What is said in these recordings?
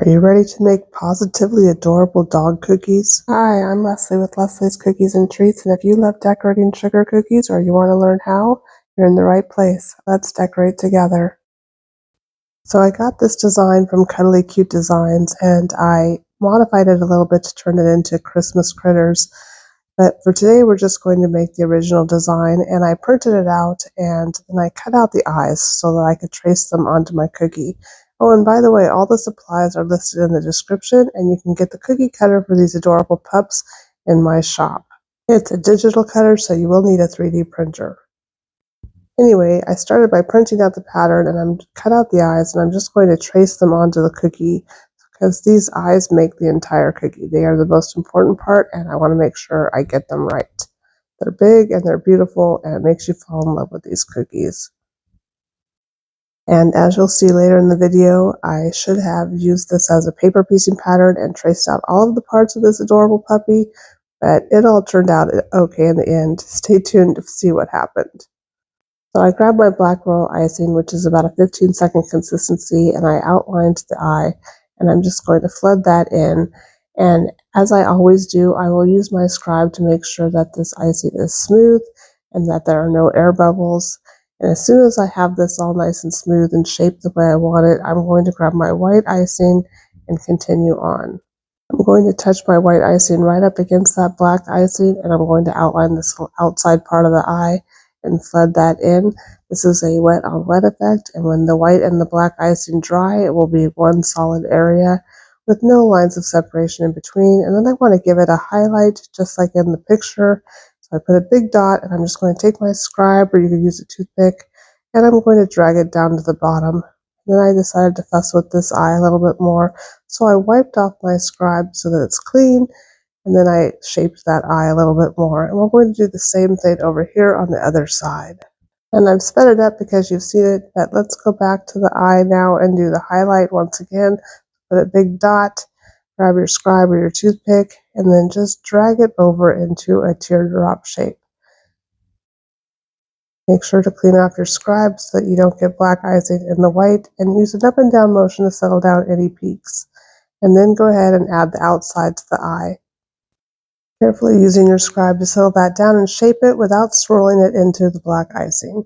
Are you ready to make positively adorable dog cookies? Hi, I'm Leslie with Leslie's Cookies and Treats, and if you love decorating sugar cookies or you want to learn how, you're in the right place. Let's decorate together. So I got this design from Cuddly Cute Designs, and I modified it a little bit to turn it into Christmas critters. But for today, we're just going to make the original design, and I printed it out, and then I cut out the eyes so that I could trace them onto my cookie. Oh, and by the way, all the supplies are listed in the description, and you can get the cookie cutter for these adorable pups in my shop. It's a digital cutter, so you will need a 3D printer. Anyway, I started by printing out the pattern, and I'm cut out the eyes, and I'm just going to trace them onto the cookie because these eyes make the entire cookie. They are the most important part, and I want to make sure I get them right. They're big and they're beautiful, and it makes you fall in love with these cookies. And as you'll see later in the video, I should have used this as a paper piecing pattern and traced out all of the parts of this adorable puppy, but it all turned out okay in the end. Stay tuned to see what happened. So I grabbed my black royal icing, which is about a 15-second consistency, and I outlined the eye, and I'm just going to flood that in. And as I always do, I will use my scribe to make sure that this icing is smooth and that there are no air bubbles. And as soon as I have this all nice and smooth and shaped the way I want it, I'm going to grab my white icing and continue on. I'm going to touch my white icing right up against that black icing, and I'm going to outline this outside part of the eye and flood that in. This is a wet on wet effect, and when the white and the black icing dry, it will be one solid area with no lines of separation in between. And then I want to give it a highlight just like in the picture. So I put a big dot, and I'm just going to take my scribe, or you could use a toothpick, and I'm going to drag it down to the bottom. Then I decided to fuss with this eye a little bit more, so I wiped off my scribe so that it's clean, and then I shaped that eye a little bit more. And we're going to do the same thing over here on the other side. And I've sped it up because you've seen it, but let's go back to the eye now and do the highlight once again. Put a big dot, grab your scribe or your toothpick, and then just drag it over into a teardrop shape. Make sure to clean off your scribe so that you don't get black icing in the white, and use an up and down motion to settle down any peaks. And then go ahead and add the outside to the eye. Carefully using your scribe to settle that down and shape it without swirling it into the black icing.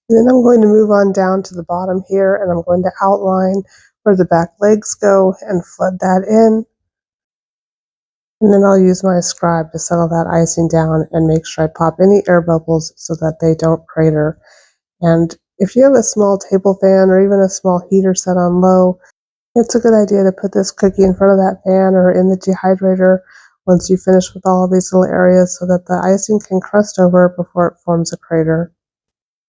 And then I'm going to move on down to the bottom here, and I'm going to outline where the back legs go and flood that in. And then I'll use my scribe to settle that icing down and make sure I pop any air bubbles so that they don't crater. And if you have a small table fan or even a small heater set on low, it's a good idea to put this cookie in front of that fan or in the dehydrator once you finish with all of these little areas so that the icing can crust over before it forms a crater.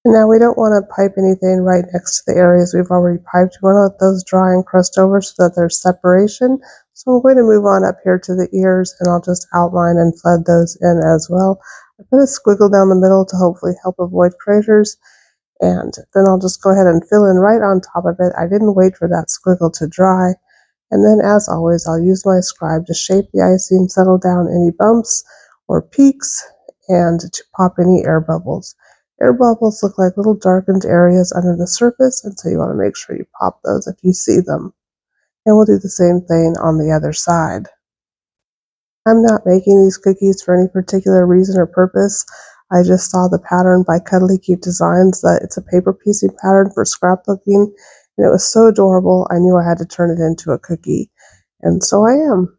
And now we don't want to pipe anything right next to the areas we've already piped. We want to let those dry and crust over so that there's separation. So I'm going to move on up here to the ears, and I'll just outline and flood those in as well. I put a squiggle down the middle to hopefully help avoid craters, and then I'll just go ahead and fill in right on top of it. I didn't wait for that squiggle to dry. And then, as always, I'll use my scribe to shape the icing, settle down any bumps or peaks, and to pop any air bubbles. Air bubbles look like little darkened areas under the surface, and so you want to make sure you pop those if you see them. And we'll do the same thing on the other side. I'm not making these cookies for any particular reason or purpose. I just saw the pattern by Cuddly Cute Designs that it's a paper piecing pattern for scrapbooking, and it was so adorable I knew I had to turn it into a cookie. And so I am.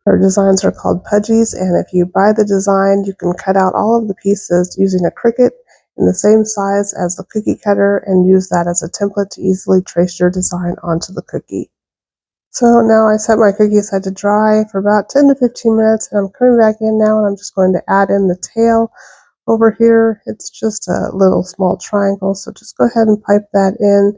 Her designs are called Pudgies, and if you buy the design, you can cut out all of the pieces using a Cricut in the same size as the cookie cutter and use that as a template to easily trace your design onto the cookie. So now I set my cookie aside to dry for about 10 to 15 minutes, and I'm coming back in now, and I'm just going to add in the tail. Over here, it's just a little small triangle, so just go ahead and pipe that in,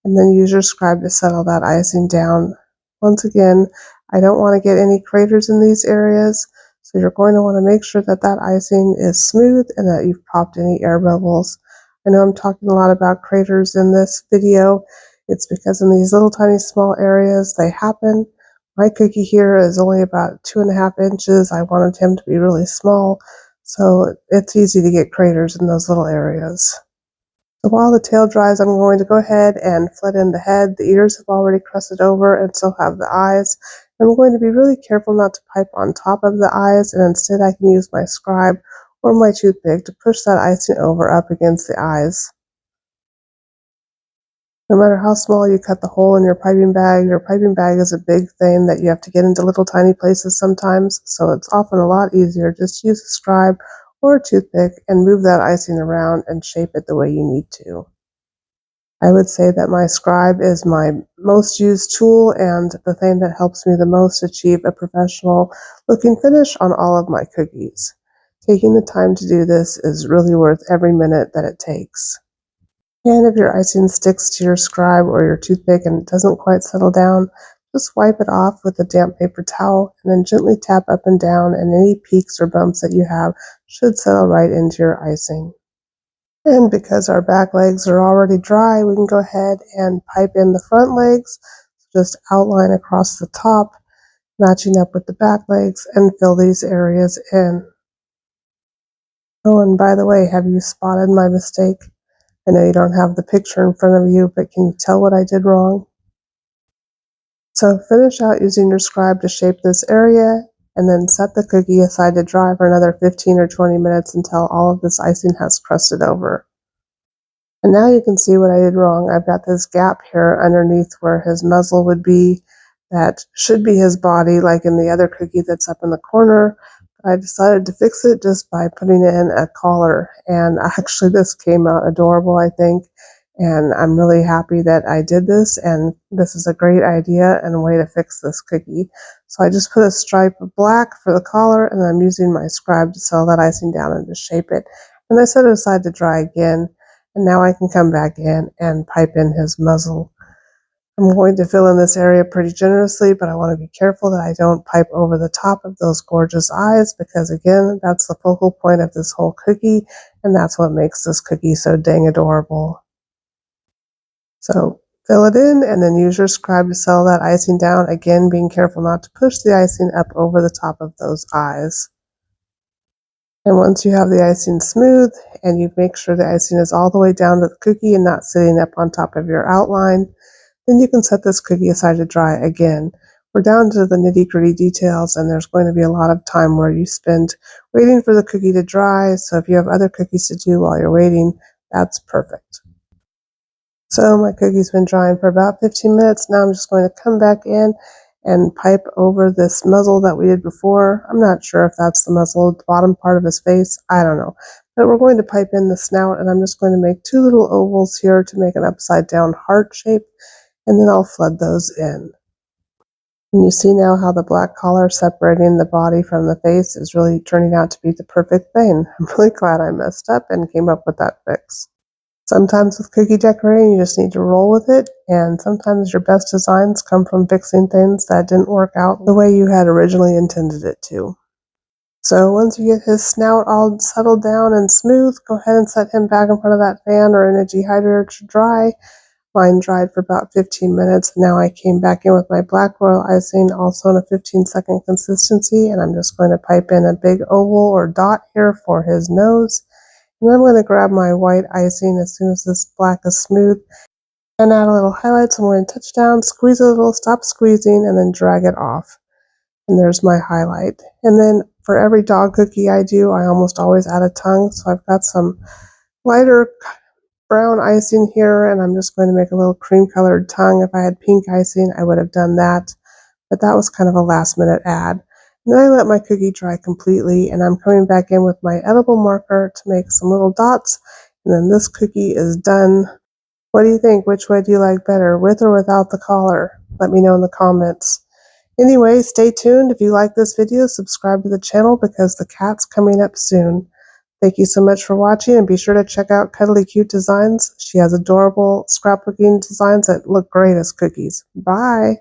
and then use your scribe to settle that icing down. Once again, I don't want to get any craters in these areas, so you're going to want to make sure that that icing is smooth and that you've popped any air bubbles. I know I'm talking a lot about craters in this video. It's because in these little tiny small areas, they happen. My cookie here is only about 2.5 inches. I wanted him to be really small, so it's easy to get craters in those little areas. So while the tail dries, I'm going to go ahead and fill in the head. The ears have already crusted over and so have the eyes. I'm going to be really careful not to pipe on top of the eyes, and instead I can use my scribe or my toothpick to push that icing over up against the eyes. No matter how small you cut the hole in your piping bag is a big thing that you have to get into little tiny places sometimes, so it's often a lot easier just to use a scribe or a toothpick and move that icing around and shape it the way you need to. I would say that my scribe is my most used tool and the thing that helps me the most achieve a professional looking finish on all of my cookies. Taking the time to do this is really worth every minute that it takes. And if your icing sticks to your scribe or your toothpick and it doesn't quite settle down, just wipe it off with a damp paper towel and then gently tap up and down, and any peaks or bumps that you have should settle right into your icing. And because our back legs are already dry, we can go ahead and pipe in the front legs. Just outline across the top, matching up with the back legs, and fill these areas in. Oh, and by the way, have you spotted my mistake? I know you don't have the picture in front of you, but can you tell what I did wrong? So finish out using your scribe to shape this area, and then set the cookie aside to dry for another 15 or 20 minutes until all of this icing has crusted over. And now you can see what I did wrong. I've got this gap here underneath where his muzzle would be. That should be his body, like in the other cookie that's up in the corner. I decided to fix it just by putting in a collar. And actually this came out adorable, I think. And I'm really happy that I did this. And this is a great idea and a way to fix this cookie. So I just put a stripe of black for the collar, and I'm using my scribe to settle that icing down and to shape it. And I set it aside to dry again. And now I can come back in and pipe in his muzzle. I'm going to fill in this area pretty generously, but I want to be careful that I don't pipe over the top of those gorgeous eyes, because again, that's the focal point of this whole cookie, and that's what makes this cookie so dang adorable. So fill it in and then use your scribe to settle that icing down, again being careful not to push the icing up over the top of those eyes. And once you have the icing smooth and you make sure the icing is all the way down to the cookie and not sitting up on top of your outline, then you can set this cookie aside to dry again. We're down to the nitty-gritty details, and there's going to be a lot of time where you spend waiting for the cookie to dry, so if you have other cookies to do while you're waiting, that's perfect. So my cookie's been drying for about 15 minutes. Now I'm just going to come back in and pipe over this muzzle that we did before. I'm not sure if that's the muzzle, the bottom part of his face. I don't know. But we're going to pipe in the snout, and I'm just going to make two little ovals here to make an upside down heart shape, and then I'll flood those in. And you see now how the black collar separating the body from the face is really turning out to be the perfect thing. I'm really glad I messed up and came up with that fix. Sometimes with cookie decorating, you just need to roll with it, and sometimes your best designs come from fixing things that didn't work out the way you had originally intended it to. So once you get his snout all settled down and smooth, go ahead and set him back in front of that fan or in a dehydrator to dry. Mine dried for about 15 minutes. Now I came back in with my black royal icing, also in a 15-second consistency, and I'm just going to pipe in a big oval or dot here for his nose. And then I'm going to grab my white icing as soon as this black is smooth and add a little highlight. So I'm going to touch down, squeeze a little, stop squeezing, and then drag it off. And there's my highlight. And then for every dog cookie I do, I almost always add a tongue. So I've got some lighter brown icing here, and I'm just going to make a little cream colored tongue. If I had pink icing, I would have done that. But that was kind of a last minute add. And then I let my cookie dry completely, and I'm coming back in with my edible marker to make some little dots, and then this cookie is done. What do you think? Which way do you like better, with or without the collar? Let me know in the comments. Anyway, stay tuned. If you like this video, subscribe to the channel because the cat's coming up soon. Thank you so much for watching, and be sure to check out Cuddly Cute Designs. She has adorable scrapbooking designs that look great as cookies. Bye!